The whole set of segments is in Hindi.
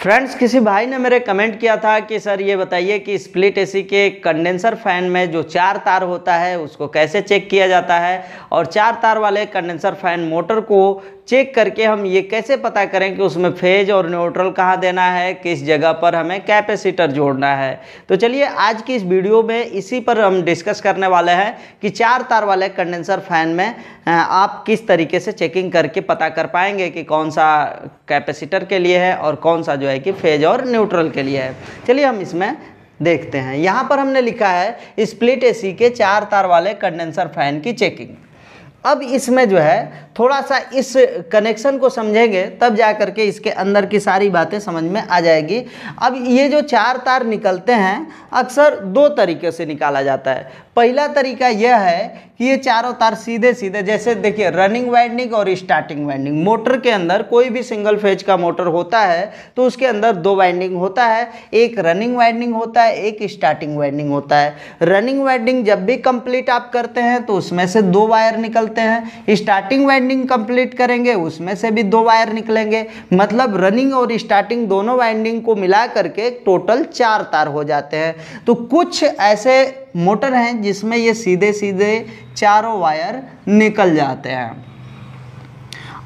फ्रेंड्स, किसी भाई ने मेरे कमेंट किया था कि सर ये बताइए कि स्प्लिट एसी के कंडेंसर फैन में जो 4 तार होता है उसको कैसे चेक किया जाता है, और 4 तार वाले कंडेंसर फैन मोटर को चेक करके हम ये कैसे पता करें कि उसमें फेज और न्यूट्रल कहाँ देना है, किस जगह पर हमें कैपेसिटर जोड़ना है। तो चलिए आज की इस वीडियो में इसी पर हम डिस्कस करने वाले हैं कि 4 तार वाले कंडेंसर फैन में आप किस तरीके से चेकिंग करके पता कर पाएंगे कि कौन सा कैपेसिटर के लिए है और कौन सा जो है कि फेज और न्यूट्रल के लिए है। चलिए हम इसमें देखते हैं। यहाँ पर हमने लिखा है स्प्लिट एसी के 4 तार वाले कंडेंसर फैन की चेकिंग। अब इसमें जो है थोड़ा सा इस कनेक्शन को समझेंगे तब जा करके इसके अंदर की सारी बातें समझ में आ जाएगी। अब ये जो 4 तार निकलते हैं अक्सर 2 तरीके से निकाला जाता है। पहला तरीका यह है कि ये चारों तार सीधे सीधे, जैसे देखिए रनिंग वाइंडिंग और स्टार्टिंग वाइंडिंग, मोटर के अंदर कोई भी सिंगल फेज का मोटर होता है तो उसके अंदर 2 वाइंडिंग होता है, एक रनिंग वाइंडिंग होता है, एक स्टार्टिंग वाइंडिंग होता है। रनिंग वाइंडिंग जब भी कंप्लीट आप करते हैं तो उसमें से 2 वायर निकलते हैं, स्टार्टिंग वाइंडिंग कंप्लीट करेंगे उसमें से भी 2 वायर निकलेंगे। मतलब रनिंग और स्टार्टिंग दोनों वाइंडिंग को मिला करके टोटल 4 तार हो जाते हैं। तो कुछ ऐसे मोटर हैं जिसमें ये सीधे सीधे चारों वायर निकल जाते हैं।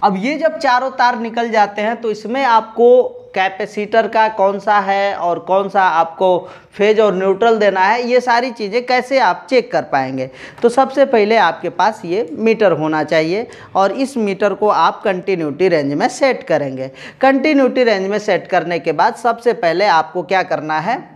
अब ये जब चारों तार निकल जाते हैं तो इसमें आपको कैपेसिटर का कौन सा है और कौन सा आपको फेज और न्यूट्रल देना है, ये सारी चीज़ें कैसे आप चेक कर पाएंगे। तो सबसे पहले आपके पास ये मीटर होना चाहिए और इस मीटर को आप कंटिन्यूटी रेंज में सेट करेंगे। कंटिन्यूटी रेंज में सेट करने के बाद सबसे पहले आपको क्या करना है,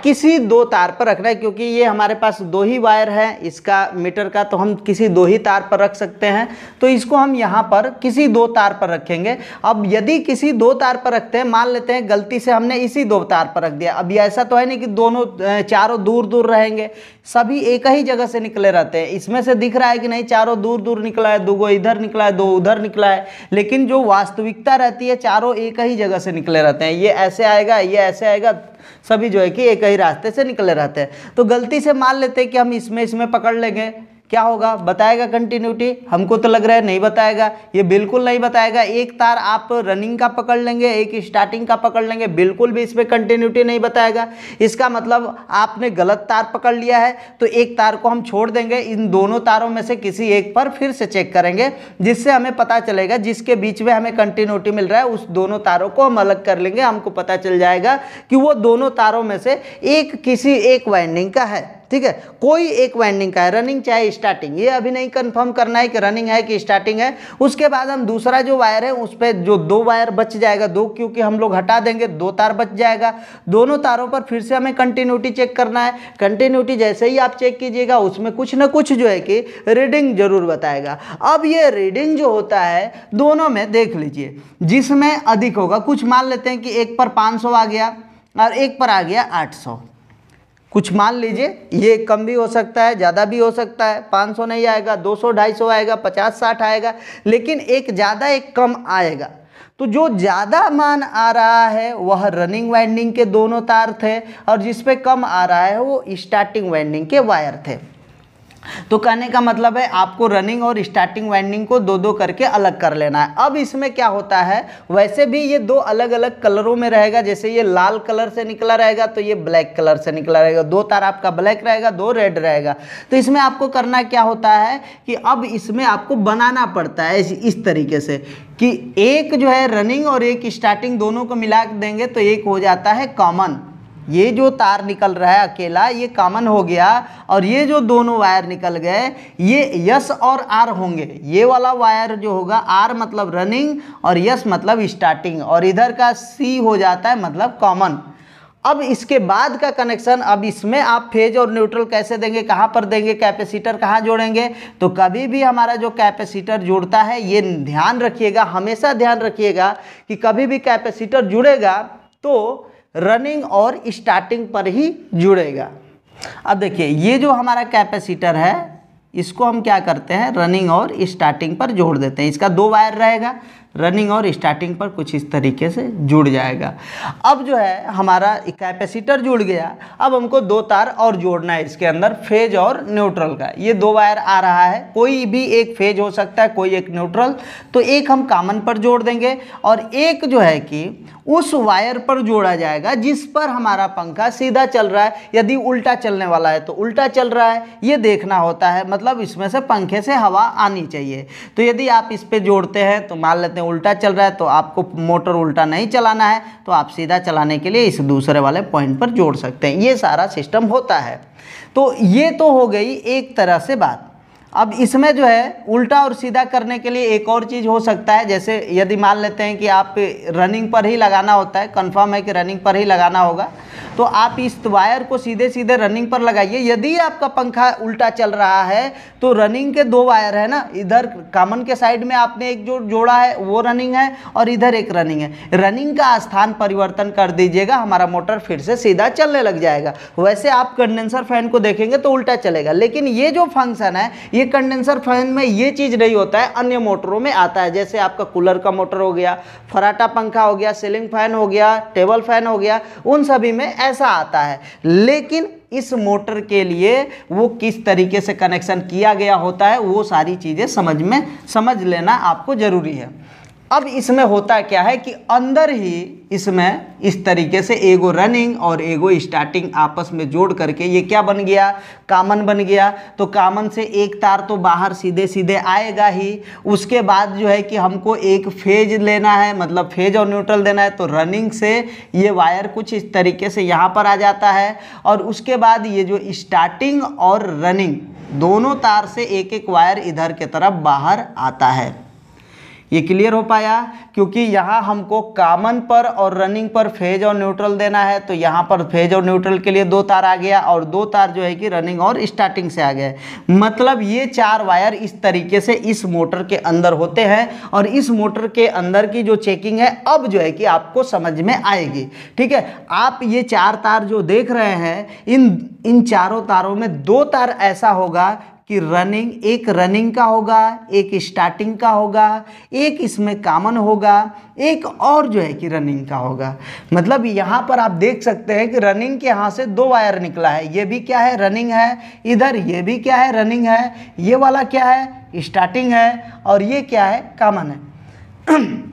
किसी 2 तार पर रखना है, क्योंकि ये हमारे पास 2 ही वायर है इसका मीटर का, तो हम किसी 2 ही तार पर रख सकते हैं। तो इसको हम यहाँ पर किसी 2 तार पर रखेंगे। अब यदि किसी 2 तार पर रखते हैं, मान लेते हैं गलती से हमने इसी 2 तार पर रख दिया। अब ये ऐसा तो है नहीं कि दोनों चारों दूर दूर रहेंगे, सभी एक ही जगह से निकले रहते हैं। इसमें से दिख रहा है कि नहीं चारों दूर दूर निकला है, 2 इधर निकला है, 2 उधर निकला है, लेकिन जो वास्तविकता रहती है चारों एक ही जगह से निकले रहते हैं। ये ऐसे आएगा, ये ऐसे आएगा, सभी जो है कि एक ही रास्ते से निकले रहते हैं। तो गलती से मान लेते हैं कि हम इसमें पकड़ लेंगे, क्या होगा, बताएगा कंटिन्यूटी? हमको तो लग रहा है नहीं बताएगा, ये बिल्कुल नहीं बताएगा। एक तार आप रनिंग का पकड़ लेंगे, एक स्टार्टिंग का पकड़ लेंगे, बिल्कुल भी इसमें कंटिन्यूटी नहीं बताएगा। इसका मतलब आपने गलत तार पकड़ लिया है। तो एक तार को हम छोड़ देंगे, इन दोनों तारों में से किसी एक पर फिर से चेक करेंगे, जिससे हमें पता चलेगा जिसके बीच में हमें कंटिन्यूटी मिल रहा है उस दोनों तारों को हम अलग कर लेंगे। हमको पता चल जाएगा कि वो दोनों तारों में से एक किसी एक वाइंडिंग का है, ठीक है, कोई एक वाइंडिंग का है, रनिंग चाहे स्टार्टिंग। ये अभी नहीं कंफर्म करना है कि रनिंग है कि स्टार्टिंग है। उसके बाद हम दूसरा जो वायर है उस पर जो 2 वायर बच जाएगा, 2 क्योंकि हम लोग हटा देंगे, 2 तार बच जाएगा। दोनों तारों पर फिर से हमें कंटिन्यूटी चेक करना है। कंटिन्यूटी जैसे ही आप चेक कीजिएगा उसमें कुछ ना कुछ जो है कि रीडिंग जरूर बताएगा। अब ये रीडिंग जो होता है दोनों में देख लीजिए, जिसमें अधिक होगा, कुछ मान लेते हैं कि एक पर 500 आ गया और एक पर आ गया 800, कुछ मान लीजिए, ये कम भी हो सकता है ज़्यादा भी हो सकता है। 500 नहीं आएगा, 200 250 आएगा, 50 60 आएगा, लेकिन एक ज़्यादा एक कम आएगा। तो जो ज़्यादा मान आ रहा है वह रनिंग वाइंडिंग के दोनों तार थे और जिस पे कम आ रहा है वो स्टार्टिंग वाइंडिंग के वायर थे। तो कहने का मतलब है आपको रनिंग और स्टार्टिंग वाइंडिंग को 2-2 करके अलग कर लेना है। अब इसमें क्या होता है, वैसे भी ये 2 अलग अलग कलरों में रहेगा। जैसे ये लाल कलर से निकला रहेगा तो ये ब्लैक कलर से निकला रहेगा, 2 तार आपका ब्लैक रहेगा, 2 रेड रहेगा। तो इसमें आपको करना क्या होता है कि अब इसमें आपको बनाना पड़ता है इस तरीके से कि एक जो है रनिंग और एक स्टार्टिंग दोनों को मिला देंगे तो एक हो जाता है कॉमन। ये जो तार निकल रहा है अकेला ये कॉमन हो गया, और ये जो दोनों वायर निकल गए ये यस और आर होंगे। ये वाला वायर जो होगा आर मतलब रनिंग और यस मतलब स्टार्टिंग, और इधर का सी हो जाता है मतलब कॉमन। अब इसके बाद का कनेक्शन, अब इसमें आप फेज और न्यूट्रल कैसे देंगे, कहाँ पर देंगे, कैपेसिटर कहाँ जोड़ेंगे। तो कभी भी हमारा जो कैपेसिटर जुड़ता है, ये ध्यान रखिएगा, हमेशा ध्यान रखिएगा कि कभी भी कैपेसिटर जुड़ेगा तो रनिंग और स्टार्टिंग पर ही जुड़ेगा। अब देखिए ये जो हमारा कैपेसिटर है इसको हम क्या करते हैं, रनिंग और स्टार्टिंग पर जोड़ देते हैं। इसका 2 वायर रहेगा, रनिंग और स्टार्टिंग पर कुछ इस तरीके से जुड़ जाएगा। अब जो है हमारा कैपेसिटर जुड़ गया, अब हमको दो तार और जोड़ना है इसके अंदर, फेज और न्यूट्रल का। ये दो वायर आ रहा है, कोई भी एक फेज हो सकता है, कोई एक न्यूट्रल, तो एक हम कॉमन पर जोड़ देंगे और एक जो है कि उस वायर पर जोड़ा जाएगा जिस पर हमारा पंखा सीधा चल रहा है। यदि उल्टा चलने वाला है तो उल्टा चल रहा है, ये देखना होता है, मतलब इसमें से पंखे से हवा आनी चाहिए। तो यदि आप इस पे जोड़ते हैं तो मान लेते हैं उल्टा चल रहा है, तो आपको मोटर उल्टा नहीं चलाना है, तो आप सीधा चलाने के लिए इस दूसरे वाले पॉइंट पर जोड़ सकते हैं। ये सारा सिस्टम होता है। तो ये तो हो गई एक तरह से बात। अब इसमें जो है उल्टा और सीधा करने के लिए एक और चीज़ हो सकता है, जैसे यदि मान लेते हैं कि आप रनिंग पर ही लगाना होता है, कंफर्म है कि रनिंग पर ही लगाना होगा, तो आप इस वायर को सीधे सीधे रनिंग पर लगाइए। यदि आपका पंखा उल्टा चल रहा है तो रनिंग के दो वायर है ना, इधर कॉमन के साइड में आपने एक जो जोड़ा है वो रनिंग है और इधर एक रनिंग है, रनिंग का स्थान परिवर्तन कर दीजिएगा, हमारा मोटर फिर से सीधा चलने लग जाएगा। वैसे आप कंडेंसर फैन को देखेंगे तो उल्टा चलेगा, लेकिन ये जो फंक्शन है ये कंडेंसर फैन में ये चीज़ नहीं होता है, अन्य मोटरों में आता है। जैसे आपका कूलर का मोटर हो गया, फराटा पंखा हो गया, सीलिंग फैन हो गया, टेबल फैन हो गया, उन सभी में ऐसा आता है। लेकिन इस मोटर के लिए वो किस तरीके से कनेक्शन किया गया होता है वो सारी चीज़ें समझ लेना आपको ज़रूरी है। अब इसमें होता क्या है कि अंदर ही इसमें इस तरीके से एगो रनिंग और एगो स्टार्टिंग आपस में जोड़ करके ये क्या बन गया, कॉमन बन गया। तो कॉमन से एक तार तो बाहर सीधे सीधे आएगा ही, उसके बाद जो है कि हमको एक फेज लेना है, मतलब फेज और न्यूट्रल देना है, तो रनिंग से ये वायर कुछ इस तरीके से यहाँ पर आ जाता है और उसके बाद ये जो स्टार्टिंग और रनिंग दोनों तार से एक एक वायर इधर के तरफ बाहर आता है। ये क्लियर हो पाया? क्योंकि यहाँ हमको कॉमन पर और रनिंग पर फेज और न्यूट्रल देना है, तो यहाँ पर फेज और न्यूट्रल के लिए दो तार आ गया और दो तार जो है कि रनिंग और स्टार्टिंग से आ गए। मतलब ये चार वायर इस तरीके से इस मोटर के अंदर होते हैं और इस मोटर के अंदर की जो चेकिंग है अब जो है कि आपको समझ में आएगी। ठीक है, आप ये चार तार जो देख रहे हैं, इन चारों तारों में दो तार ऐसा होगा कि एक रनिंग का होगा, एक स्टार्टिंग का होगा, एक इसमें कॉमन होगा, एक और जो है कि रनिंग का होगा। मतलब यहाँ पर आप देख सकते हैं कि रनिंग के यहाँ से दो वायर निकला है, ये भी क्या है, रनिंग है, इधर ये भी क्या है, रनिंग है, ये वाला क्या है, स्टार्टिंग है और ये क्या है, कॉमन है।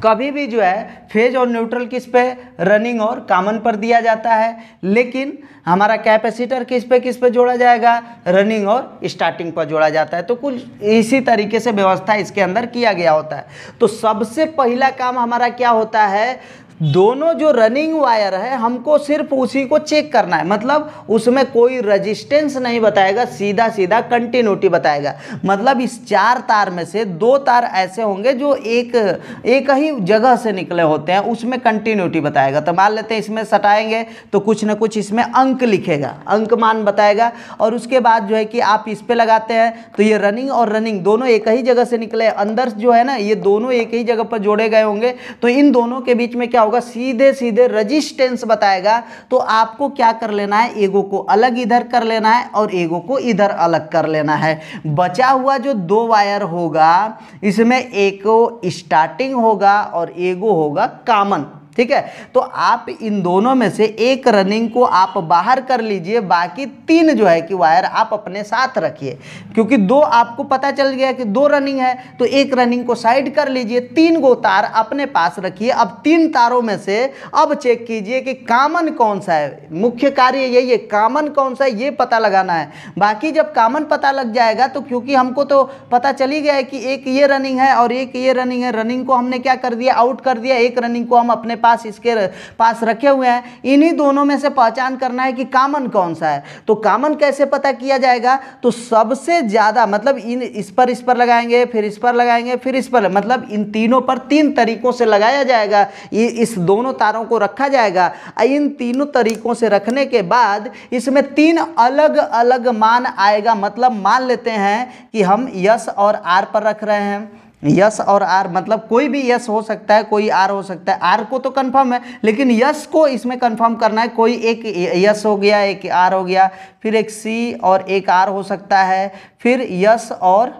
कभी भी जो है फेज और न्यूट्रल किस पे, रनिंग और कॉमन पर दिया जाता है, लेकिन हमारा कैपेसिटर किस पे जोड़ा जाएगा, रनिंग और स्टार्टिंग पर जोड़ा जाता है। तो कुछ इसी तरीके से व्यवस्था इसके अंदर किया गया होता है। तो सबसे पहला काम हमारा क्या होता है, दोनों जो रनिंग वायर है हमको सिर्फ उसी को चेक करना है, मतलब उसमें कोई रेजिस्टेंस नहीं बताएगा, सीधा सीधा कंटिन्यूटी बताएगा। मतलब इस चार तार में से दो तार ऐसे होंगे जो एक ही जगह से निकले होते हैं, उसमें कंटिन्यूटी बताएगा। तो मान लेते हैं इसमें सटाएंगे तो कुछ ना कुछ इसमें अंक लिखेगा, अंक मान बताएगा, और उसके बाद जो है कि आप इस पे लगाते हैं तो ये रनिंग और रनिंग दोनों एक ही जगह से निकले, अंदर जो है ना ये दोनों एक ही जगह पर जोड़े गए होंगे, तो इन दोनों के बीच में क्या होगा, सीधे सीधे रेजिस्टेंस बताएगा। तो आपको क्या कर लेना है, एगो को अलग इधर कर लेना है और एगो को इधर अलग कर लेना है। बचा हुआ जो दो वायर होगा इसमें एगो स्टार्टिंग होगा और एगो होगा कॉमन। ठीक है, तो आप इन दोनों में से एक रनिंग को आप बाहर कर लीजिए, बाकी तीन जो है कि वायर आप अपने साथ रखिए, क्योंकि दो आपको पता चल गया कि दो रनिंग है, तो एक रनिंग को साइड कर लीजिए, तीन गो तार अपने पास रखिए। अब तीन तारों में से अब चेक कीजिए कि कॉमन कौन सा है। मुख्य कार्य यही है, कॉमन कौन सा है ये पता लगाना है। बाकी जब कॉमन पता लग जाएगा तो क्योंकि हमको तो पता चल ही गया है कि एक ये रनिंग है और एक ये रनिंग है, रनिंग को हमने क्या कर दिया, आउट कर दिया, एक रनिंग को हम अपने पास इसके पास रखे हुए हैं। इन्हीं दोनों में से पहचान करना है कि कॉमन कौन सा है। तो कॉमन कैसे पता किया जाएगा, तो सबसे ज्यादा मतलब इस पर लगाएंगे, फिर इस पर लगाएंगे, फिर इस पर, मतलब इन तीनों पर तीन तरीकों से लगाया जाएगा। ये इस दोनों तारों को रखा जाएगा। इन तीनों तरीकों से रखने के बाद इसमें तीन अलग अलग मान आएगा। मतलब मान लेते हैं कि हम यस और आर पर रख रहे हैं, यस और आर, मतलब कोई भी यस हो सकता है, कोई आर हो सकता है। आर को तो कंफर्म है, लेकिन यस को इसमें कंफर्म करना है। कोई एक यस हो गया, एक आर हो गया, फिर एक सी और एक आर हो सकता है, फिर यस और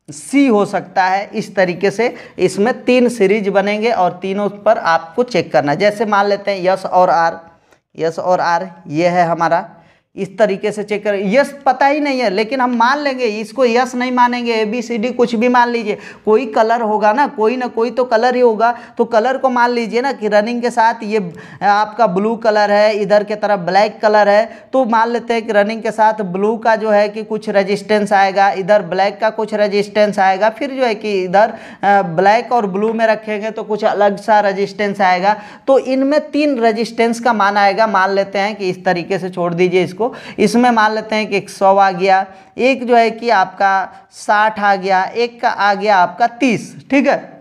सी हो सकता है। इस तरीके से इसमें 3 सीरीज बनेंगे और तीनों पर आपको चेक करना है। जैसे मान लेते हैं यस और आर, यस और आर ये है हमारा, इस तरीके से चेक करें। यस पता ही नहीं है लेकिन हम मान लेंगे, इसको यस नहीं मानेंगे, ABCD कुछ भी मान लीजिए, कोई कलर होगा ना कोई तो कलर ही होगा, तो कलर को मान लीजिए ना कि रनिंग के साथ ये आपका ब्लू कलर है, इधर के तरफ ब्लैक कलर है, तो मान लेते हैं कि रनिंग के साथ ब्लू का जो है कि कुछ रेजिस्टेंस आएगा, इधर ब्लैक का कुछ रेजिस्टेंस आएगा, फिर जो है कि इधर ब्लैक और ब्लू में रखेंगे तो कुछ अलग सा रेजिस्टेंस आएगा। तो इनमें 3 रेजिस्टेंस का मान आएगा। मान लेते हैं कि इस तरीके से छोड़ दीजिए इसको, इसमें मान लेते हैं कि 100 आ गया, एक जो है कि आपका 60 आ गया, एक का आ गया आपका 30, ठीक है।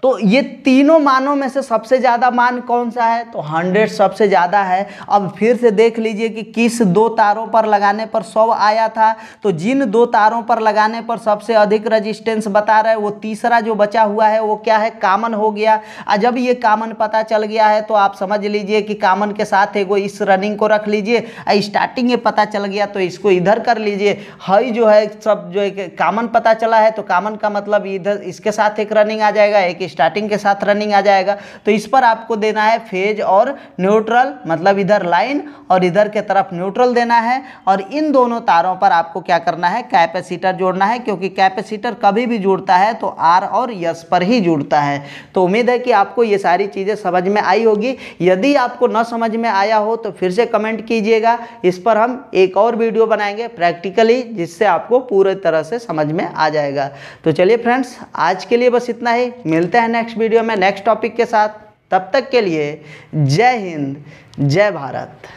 तो ये तीनों मानों में से सबसे ज़्यादा मान कौन सा है, तो 100 सबसे ज़्यादा है। अब फिर से देख लीजिए कि किस 2 तारों पर लगाने पर 100 आया था, तो जिन 2 तारों पर लगाने पर सबसे अधिक रेजिस्टेंस बता रहा है वो तीसरा जो बचा हुआ है वो क्या है, कॉमन हो गया। और जब ये कॉमन पता चल गया है तो आप समझ लीजिए कि कॉमन के साथ एगो इस रनिंग को रख लीजिए, स्टार्टिंग में पता चल गया तो इसको इधर कर लीजिए। हाई जो है सब जो है कॉमन पता चला है तो कॉमन का मतलब इधर इसके साथ एक रनिंग आ जाएगा, एक स्टार्टिंग के साथ रनिंग आ जाएगा। तो इस पर आपको देना है फेज और न्यूट्रल, मतलब इधर लाइन और इधर के तरफ न्यूट्रल देना है। और इन दोनों तारों पर आपको क्या करना है, कैपेसिटर जोड़ना है, क्योंकि कैपेसिटर कभी भी जुड़ता है तो आर और यस पर ही जुड़ता है। तो उम्मीद है कि आपको ये सारी चीज़ें समझ में आई होगी। यदि आपको न समझ में आया हो तो फिर से कमेंट कीजिएगा, इस पर हम एक और वीडियो बनाएंगे प्रैक्टिकली, जिससे आपको पूरी तरह से समझ में आ जाएगा। तो चलिए फ्रेंड्स, आज के लिए बस इतना ही, मिलते हैं नेक्स्ट वीडियो में नेक्स्ट टॉपिक के साथ। तब तक के लिए जय हिंद, जय भारत।